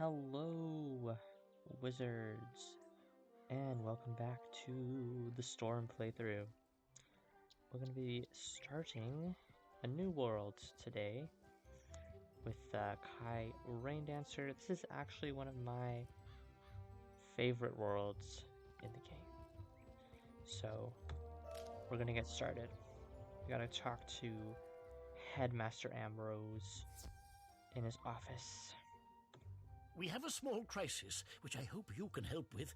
Hello, wizards, and welcome back to the Storm playthrough. We're going to be starting a new world today with Kai Raindancer. This is actually one of my favorite worlds in the game. So, we're going to get started. We got to talk to Headmaster Ambrose in his office. We have a small crisis, which I hope you can help with.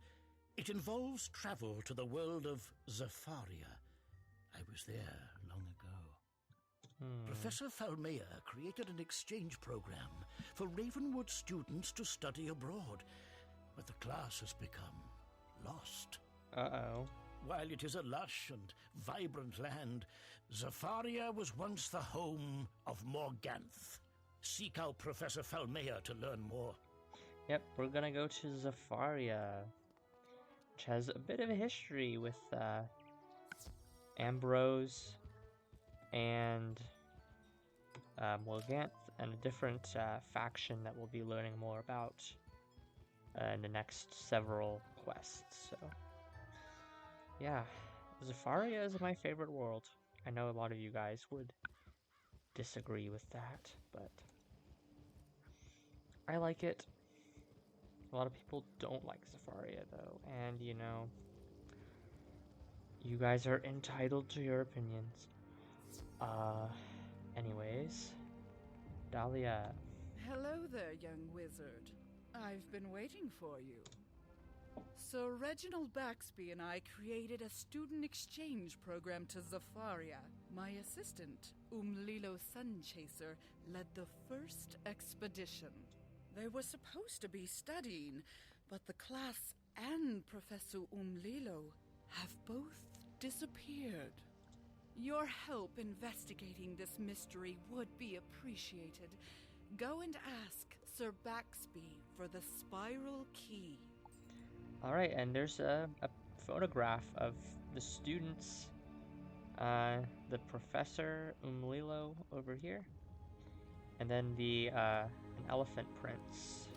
It involves travel to the world of Zafaria. I was there long ago. Professor Falmea created an exchange program for Ravenwood students to study abroad, but the class has become lost. Uh-oh. While it is a lush and vibrant land, Zafaria was once the home of Morganth. Seek out Professor Falmea to learn more. Yep, we're gonna go to Zafaria, which has a bit of a history with Ambrose and Morganth, and a different faction that we'll be learning more about in the next several quests. So, yeah, Zafaria is my favorite world. I know a lot of you guys would disagree with that, but I like it. A lot of people don't like Zafaria, though, and, you know, you guys are entitled to your opinions. Anyways, Dahlia. Hello there, young wizard. I've been waiting for you. Sir Reginald Baxby and I created a student exchange program to Zafaria. My assistant, Umlilo Sunchaser, led the first expedition. They were supposed to be studying, but the class and Professor Umlilo have both disappeared. Your help investigating this mystery would be appreciated. Go and ask Sir Baxby for the spiral key. Alright, and there's a photograph of the students, the Professor Umlilo over here, and then the an elephant prince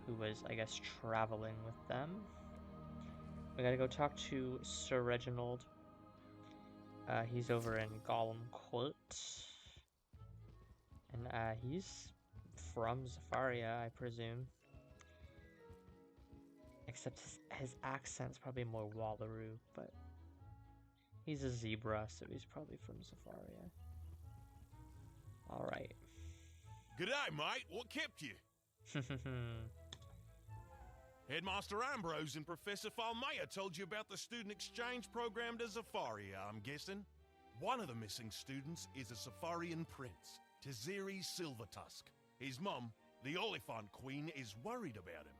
who was, I guess, traveling with them. We gotta go talk to Sir Reginald. He's over in Gollum Court, and he's from Zafaria, I presume. Except his accent's probably more Wallaroo, but he's a zebra, so he's probably from Zafaria. Alright. G'day, mate. What kept you? Headmaster Ambrose and Professor Falmea told you about the student exchange program to Zafaria, I'm guessing. One of the missing students is a Zafarian prince, Taziri Silvertusk. His mum, the Oliphant Queen, is worried about him.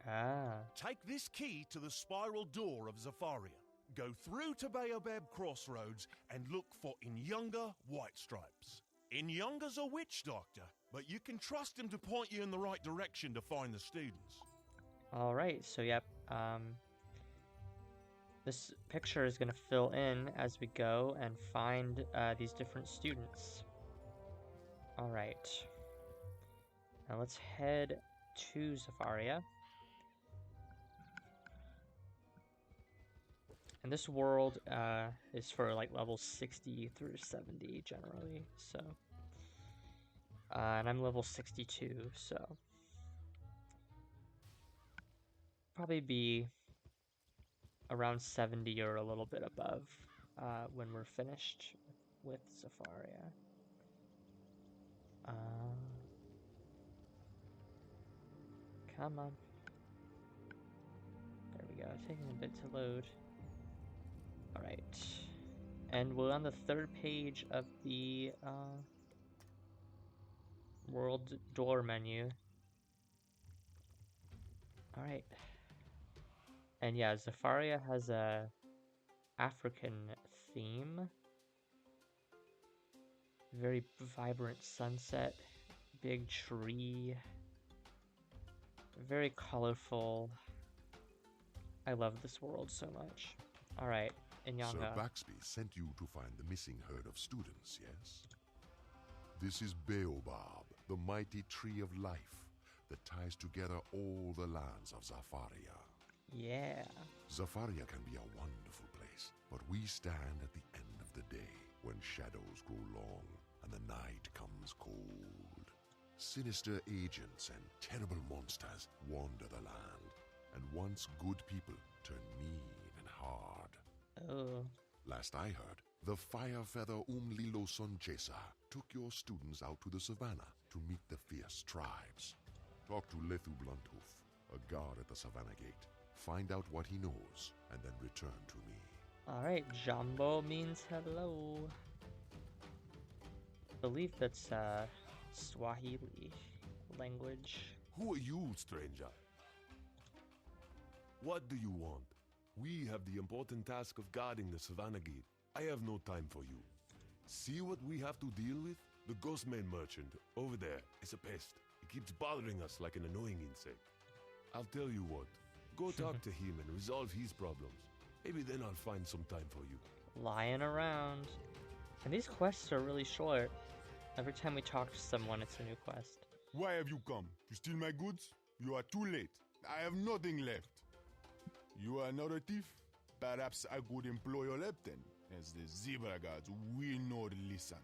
Ah. Take this key to the spiral door of Zafaria. Go through to Baobab Crossroads and look for Inyunga White Stripes. Inyunga's a witch doctor, but you can trust him to point you in the right direction to find the students. Alright, so yep, this picture is going to fill in as we go and find these different students. Alright. Now let's head to Zafaria. And this world is for like levels 60 through 70 generally, so. And I'm level 62, so. Probably be around 70 or a little bit above when we're finished with Zafaria. Come on. There we go, taking a bit to load. Alright. And we're on the third page of the world door menu. Alright. And yeah, Zafaria has a African theme. Very vibrant sunset, big tree, very colorful. I love this world so much. Alright, Inyanga. Sir Baxby sent you to find the missing herd of students, yes? This is Baobab, the mighty tree of life, that ties together all the lands of Zafaria. Yeah. Zafaria can be a wonderful place, but we stand at the end of the day when shadows grow long and the night comes cold. Sinister agents and terrible monsters wander the land, and once good people turn mean and hard. Oh. Last I heard, the Firefeather Lilo Sonchesa took your students out to the savannah to meet the fierce tribes. Talk to Lethu Blunthoof, a guard at the savannah gate. Find out what he knows, and then return to me. Alright, Jambo means hello. I believe that's Swahili language. Who are you, stranger? What do you want? We have the important task of guarding the Savannah Gate. I have no time for you. See what we have to deal with? The Ghostman merchant, over there, is a pest. He keeps bothering us like an annoying insect. I'll tell you what. Go talk to him and resolve his problems. Maybe then I'll find some time for you. Lying around. And these quests are really short. Every time we talk to someone, it's a new quest. Why have you come? To steal my goods? You are too late. I have nothing left. You are not a thief? Perhaps I could employ your help then. As the zebra guards will not listen.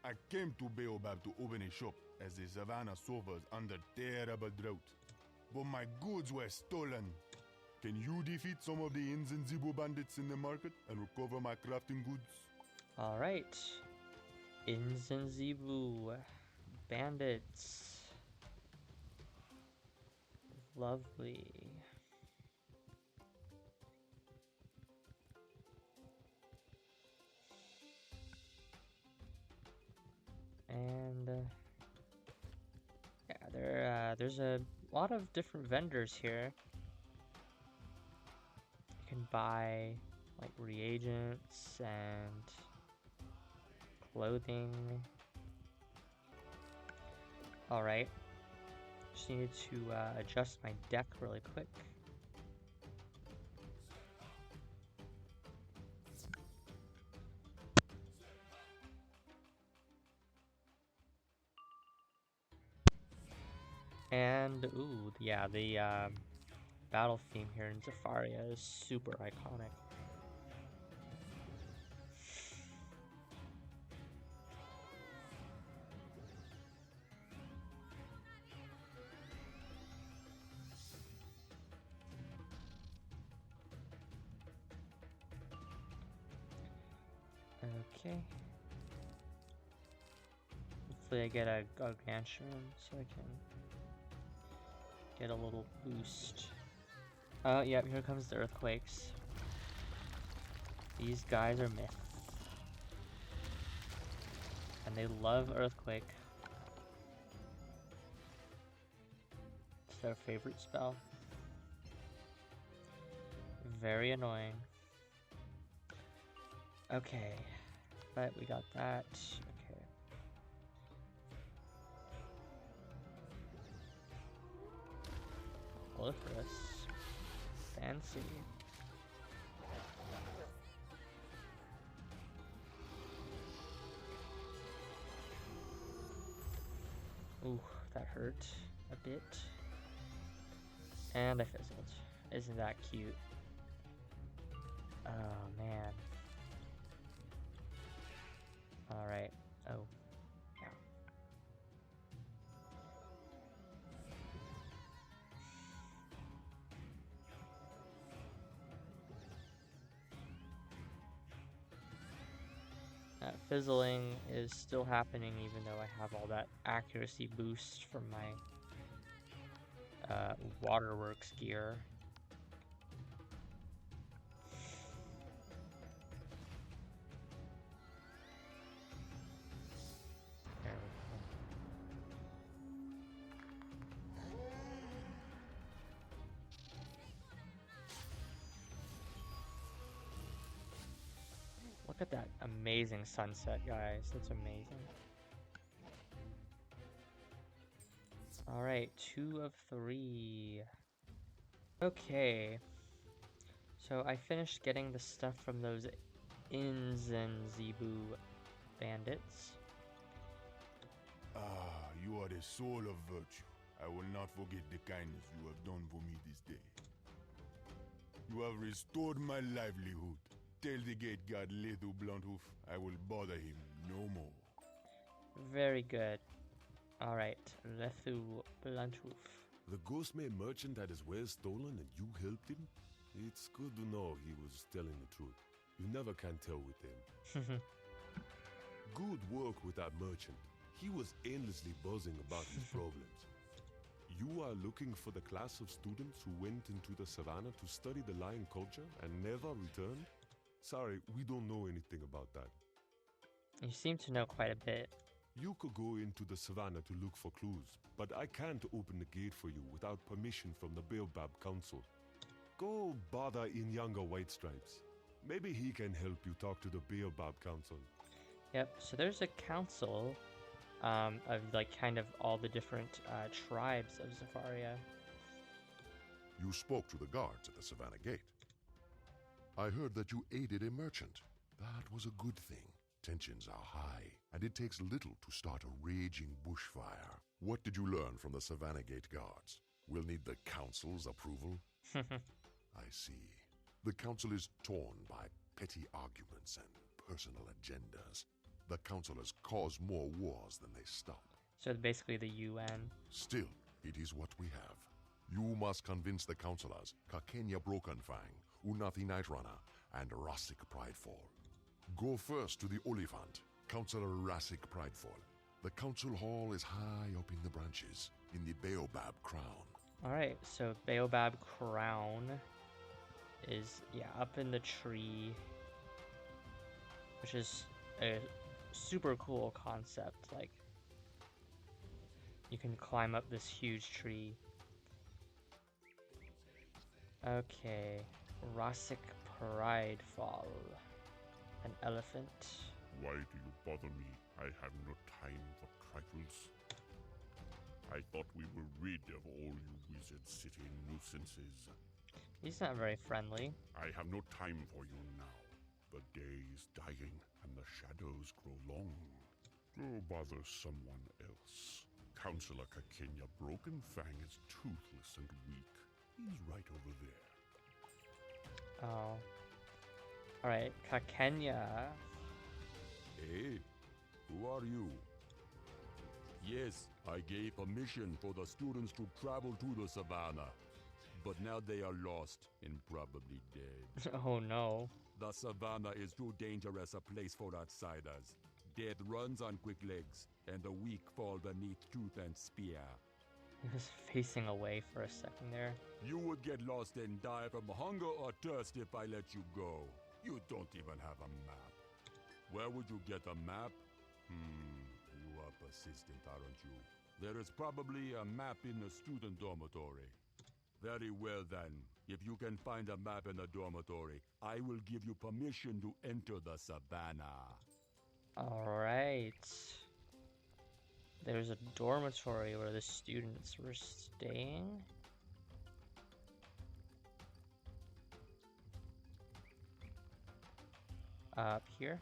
I came to Baobab to open a shop as the savannah suffers under terrible drought. But my goods were stolen. Can you defeat some of the Inzenzibo bandits in the market and recover my crafting goods? Alright. Inzenzibu bandits. Lovely. And yeah, there's a lot of different vendors here. You can buy like reagents and clothing. Alright. Just needed to adjust my deck really quick. And, ooh, yeah, the battle theme here in Zafaria is super iconic. Okay. Hopefully I get a gargantuan so I can get a little boost. Oh, yeah, here comes the earthquakes. These guys are myth. And they love earthquake. It's their favorite spell. Very annoying. Okay. But we got that. Okay. Proliferous. Fancy. Ooh, that hurt a bit. And I fizzled. Isn't that cute? Oh, man. Alright. Oh. Yeah. That fizzling is still happening even though I have all that accuracy boost from my waterworks gear. There we go. Look at that amazing sunset, guys. That's amazing. Alright, 2 of 3. Okay. So I finished getting the stuff from those Inzenzibu bandits. Ah, you are the soul of virtue. I will not forget the kindness you have done for me this day. You have restored my livelihood. Tell the gate guard Lethu Blunthoof I will bother him no more. Very good. Alright, Lethu Blunthoof. The Ghostmare merchant had his wares stolen and you helped him? It's good to know he was telling the truth. You never can tell with him. Good work with that merchant. He was endlessly buzzing about his problems. You are looking for the class of students who went into the savannah to study the lion culture and never returned? Sorry, we don't know anything about that. You seem to know quite a bit. You could go into the savannah to look for clues, but I can't open the gate for you without permission from the Baobab Council. Go bother in younger White Stripes. Maybe he can help you talk to the Baobab Council. Yep, so there's a council of like kind of all the different tribes of Zafaria. You spoke to the guards at the Savannah Gate. I heard that you aided a merchant. That was a good thing. Tensions are high, and it takes little to start a raging bushfire. What did you learn from the Savannah Gate guards? We'll need the council's approval. I see. The council is torn by petty arguments and personal agendas. The council has caused more wars than they stop. So basically the UN. Still, it is what we have. You must convince the councilors, Kakenya Brokenfang, Unathi Nightrunner, and Rassik Pridefall. Go first to the Oliphant, Councilor Rassik Pridefall. The council hall is high up in the branches, in the Baobab Crown. Alright, so Baobab Crown is, yeah, up in the tree, which is a super cool concept. Like, you can climb up this huge tree. Okay, Rassik Pridefall. An elephant. Why do you bother me? I have no time for trifles. I thought we were rid of all you Wizard City nuisances. He's not very friendly. I have no time for you now. The day is dying, and the shadows grow long. Go bother someone else. Councilor Kakenya Brokenfang is toothless and weak. He's right over there. Oh. Alright, Kakenya. Hey, who are you? Yes, I gave permission for the students to travel to the savannah. But now they are lost and probably dead. Oh no. The savannah is too dangerous a place for outsiders. Death runs on quick legs, and the weak fall beneath tooth and spear. He was facing away for a second there. You would get lost and die from hunger or thirst if I let you go. You don't even have a map. Where would you get a map? You are persistent, aren't you? There is probably a map in the student dormitory. Very well then. If you can find a map in the dormitory, I will give you permission to enter the savannah. Alright. There's a dormitory where the students were staying. Up here.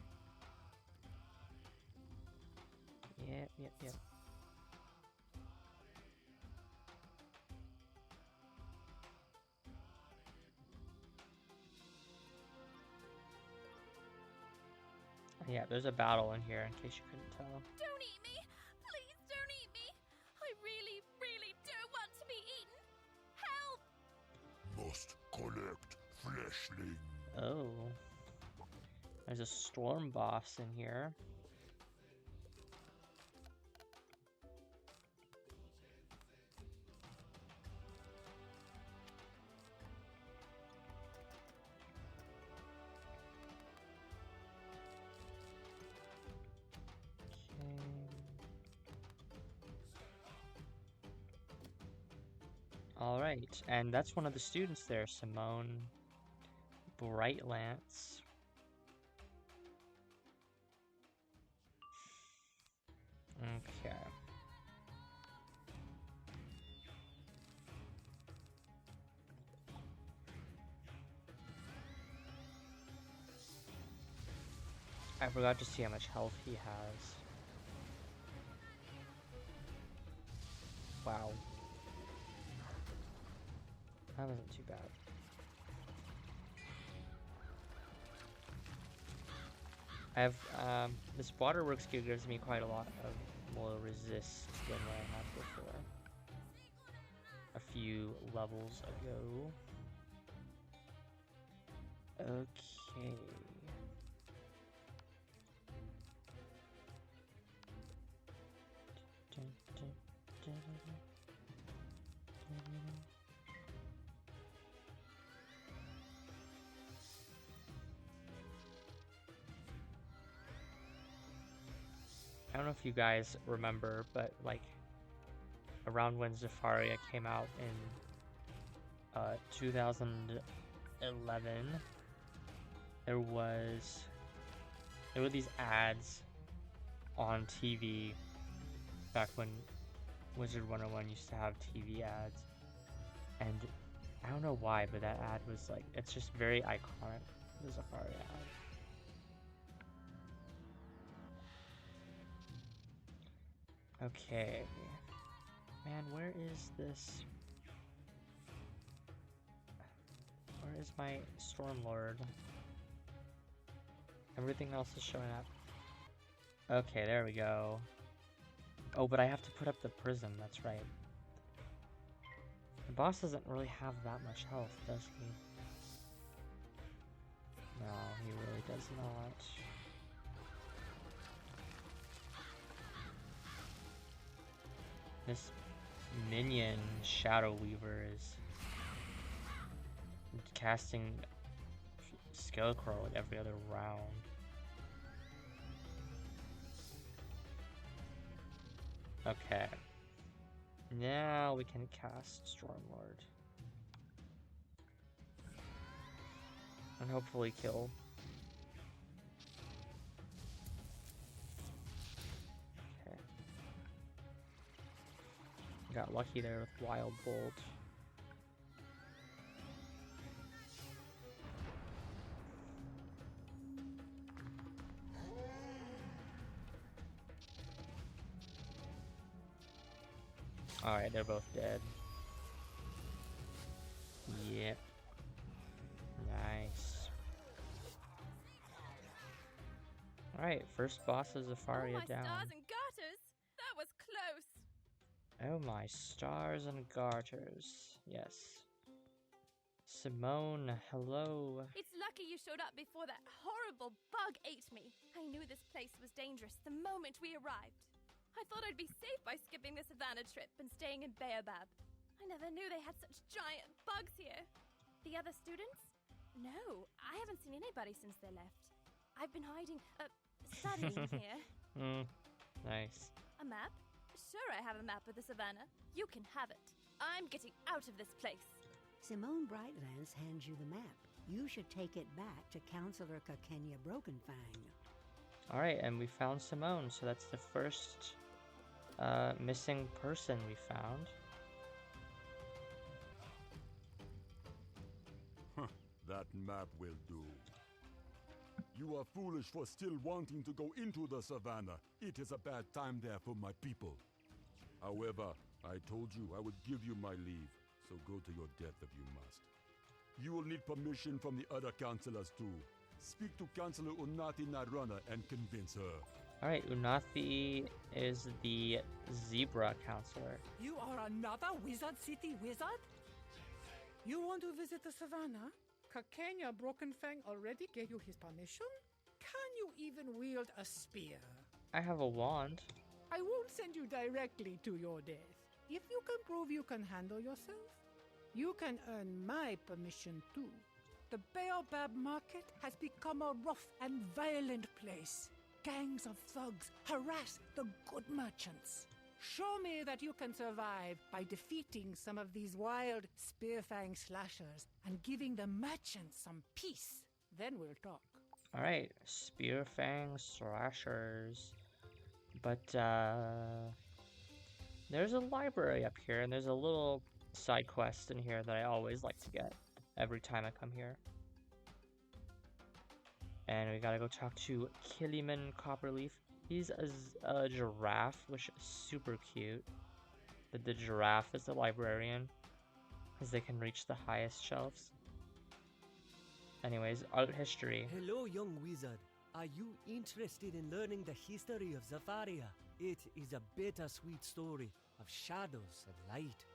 Yep. Yeah, there's a battle in here in case you couldn't tell. Don't eat me! Please don't eat me! I really, really don't want to be eaten! Help! Must collect fleshling. Oh. There's a storm boss in here. Alright, and that's one of the students there, Simone Brightlance. Okay. I forgot to see how much health he has. Wow. That wasn't too bad. I have, this waterworks gear gives me quite a lot of more resist than what I had before. A few levels ago. Okay. I don't know if you guys remember, but like around when Zafaria came out in 2011, there were these ads on TV back when Wizard101 used to have TV ads, and I don't know why, but that ad was like, it's just very iconic, the Zafaria ad. Okay. Man, where is this? Where is my Stormlord? Everything else is showing up. Okay, there we go. Oh, but I have to put up the prism, that's right. The boss doesn't really have that much health, does he? No, he really does not. This minion Shadow Weaver is casting Scarecrow like every other round. Okay. Now we can cast Stormlord. And hopefully kill. Okay. Got lucky there with Wild Bolt. Alright, they're both dead. Yep. Nice. Alright, first boss of Zafaria down. Oh, my stars and garters! That was close! Oh my stars and garters. Yes. Simone, hello. It's lucky you showed up before that horrible bug ate me. I knew this place was dangerous the moment we arrived. I thought I'd be safe by skipping the savannah trip and staying in Baobab. I never knew they had such giant bugs here. The other students? No, I haven't seen anybody since they left. I've been hiding, studying here. Nice. A map? Sure, I have a map of the savannah. You can have it. I'm getting out of this place. Simone Brightlands hands you the map. You should take it back to Counselor Kakenya Brokenfang. Alright, and we found Simone, so that's the first missing person we found. That map will do. You are foolish for still wanting to go into the savannah. It is a bad time there for my people. However, I told you I would give you my leave, so go to your death if you must. You will need permission from the other counselors too. Speak to Counselor Unathi Narana and convince her. Alright, Unathi is the zebra counselor. You are another Wizard City wizard? You want to visit the savannah? Kakenya Brokenfang already gave you his permission? Can you even wield a spear? I have a wand. I won't send you directly to your death. If you can prove you can handle yourself, you can earn my permission too. The Baobab market has become a rough and violent place. Gangs of thugs harass the good merchants. Show me that you can survive by defeating some of these wild Spearfang slashers and giving the merchants some peace. Then we'll talk. Alright, Spearfang slashers. But, there's a library up here, and there's a little side quest in here that I always like to get every time I come here. And we gotta go talk to Killiman Copperleaf. He's a giraffe, which is super cute. The giraffe is the librarian. as they can reach the highest shelves. Anyways, art history. Hello, young wizard. Are you interested in learning the history of Zafaria? It is a bittersweet story of shadows and light.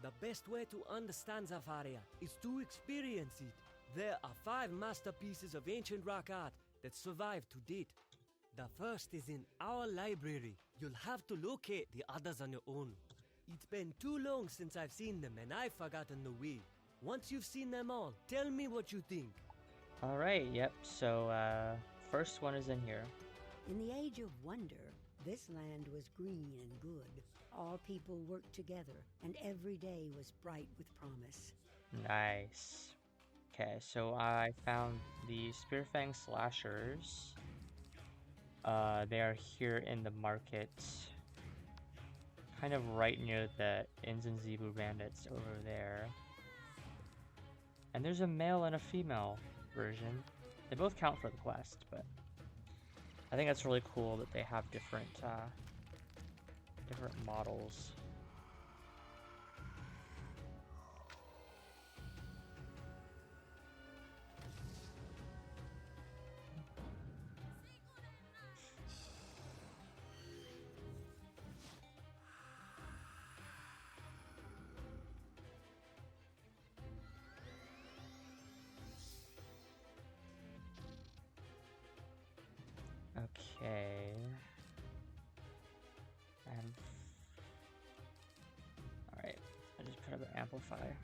The best way to understand Zafaria is to experience it. There are 5 masterpieces of ancient rock art that survive to date. The first is in our library. You'll have to locate the others on your own. It's been too long since I've seen them and I've forgotten the way. Once you've seen them all, tell me what you think. Alright, yep, so first one is in here. In the Age of Wonder, this land was green and good. All people worked together, and every day was bright with promise. Nice. Okay, so I found the Spearfang Slashers. They are here in the market. Kind of right near the Inzanzibu Bandits over there. And there's a male and a female version. They both count for the quest, but I think that's really cool that they have different models. Okay. Alright, I just put up an amplifier.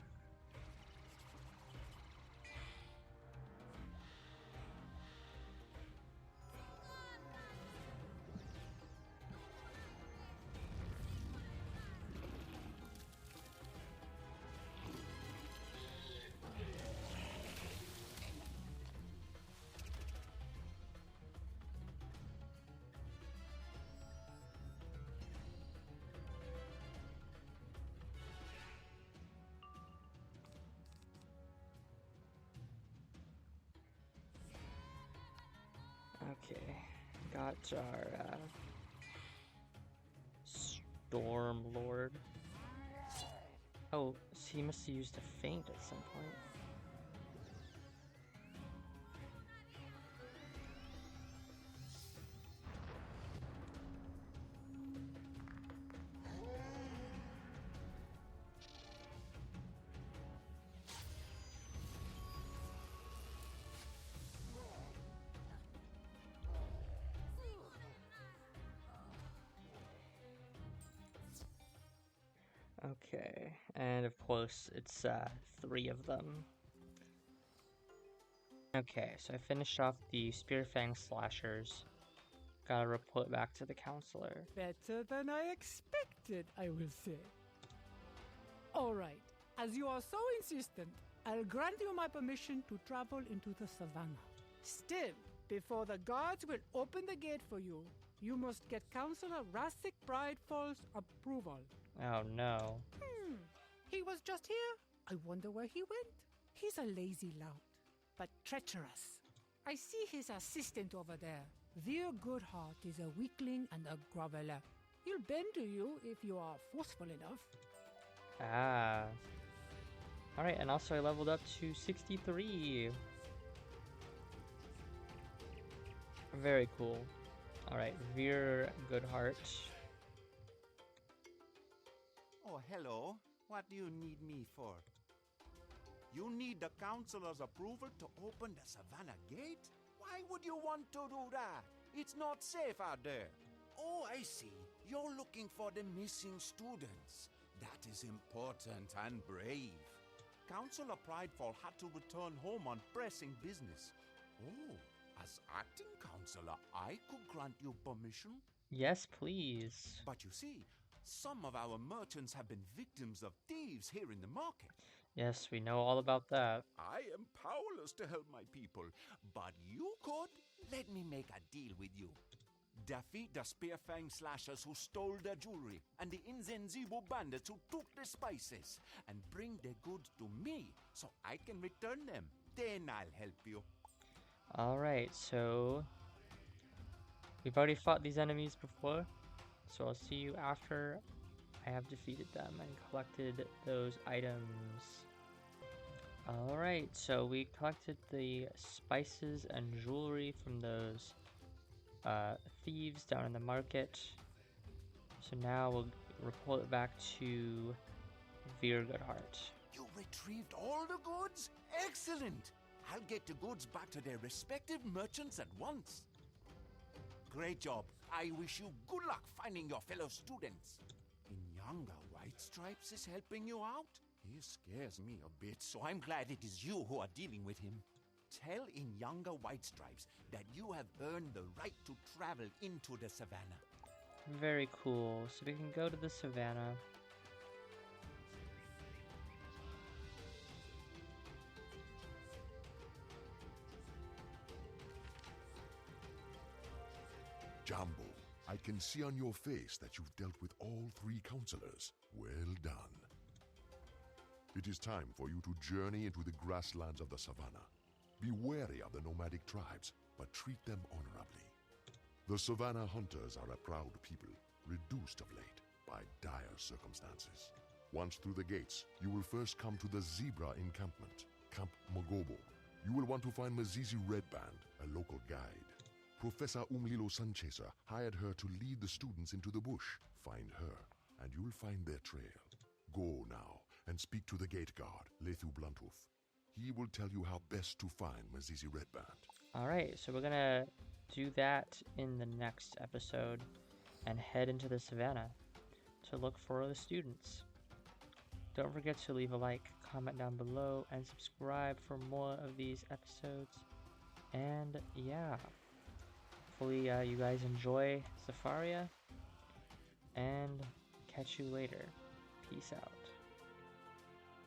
Okay, got our Storm Lord. Oh, so he must have used a feint at some point. Okay, and of course it's 3 of them. Okay, so I finished off the Spearfang Slashers. Gotta report back to the counselor. Better than I expected, I will say. Alright, as you are so insistent, I'll grant you my permission to travel into the savannah. Still, before the guards will open the gate for you, you must get Counselor Rasik Bridefall's approval. Oh no. He was just here. I wonder where he went. He's a lazy lout, but treacherous. I see his assistant over there. Veer Goodheart is a weakling and a groveler. He'll bend to you if you are forceful enough. Ah. Alright, and also I leveled up to 63. Very cool. Alright, Veer Goodheart. Oh, hello. What do you need me for? You need the counselor's approval to open the Savannah Gate? Why would you want to do that? It's not safe out there. Oh, I see. You're looking for the missing students. That is important and brave. Counselor Pridefall had to return home on pressing business. Oh, as acting counselor, I could grant you permission. Yes, please. But you see, some of our merchants have been victims of thieves here in the market. Yes, we know all about that. I am powerless to help my people, but you could. Let me make a deal with you. Defeat the Spearfang Slashers who stole their jewelry and the Inzenzibu bandits who took the spices, and bring the goods to me so I can return them. Then I'll help you. Alright, so we've already fought these enemies before, so I'll see you after I have defeated them and collected those items. Alright, so we collected the spices and jewelry from those thieves down in the market. So now we'll report it back to Virgoodheart. You retrieved all the goods? Excellent! I'll get the goods back to their respective merchants at once. Great job. I wish you good luck finding your fellow students. Inyanga White Stripes is helping you out? He scares me a bit, so I'm glad it is you who are dealing with him. Tell Inyanga White Stripes that you have earned the right to travel into the savannah. Very cool. So we can go to the savannah. Jambo, I can see on your face that you've dealt with all 3 counselors. Well done. It is time for you to journey into the grasslands of the savannah. Be wary of the nomadic tribes, but treat them honorably. The savannah hunters are a proud people, reduced of late by dire circumstances. Once through the gates, you will first come to the zebra encampment, Camp Mogobo. You will want to find Mazizi Redband, a local guide. Professor Umlilo Sunchaser hired her to lead the students into the bush. Find her, and you'll find their trail. Go now, and speak to the gate guard, Lethu Bluntooth. He will tell you how best to find Mazizi Redband. Alright, so we're gonna do that in the next episode and head into the savannah to look for the students. Don't forget to leave a like, comment down below, and subscribe for more of these episodes. And yeah, hopefully you guys enjoy Zafaria, and catch you later. Peace out.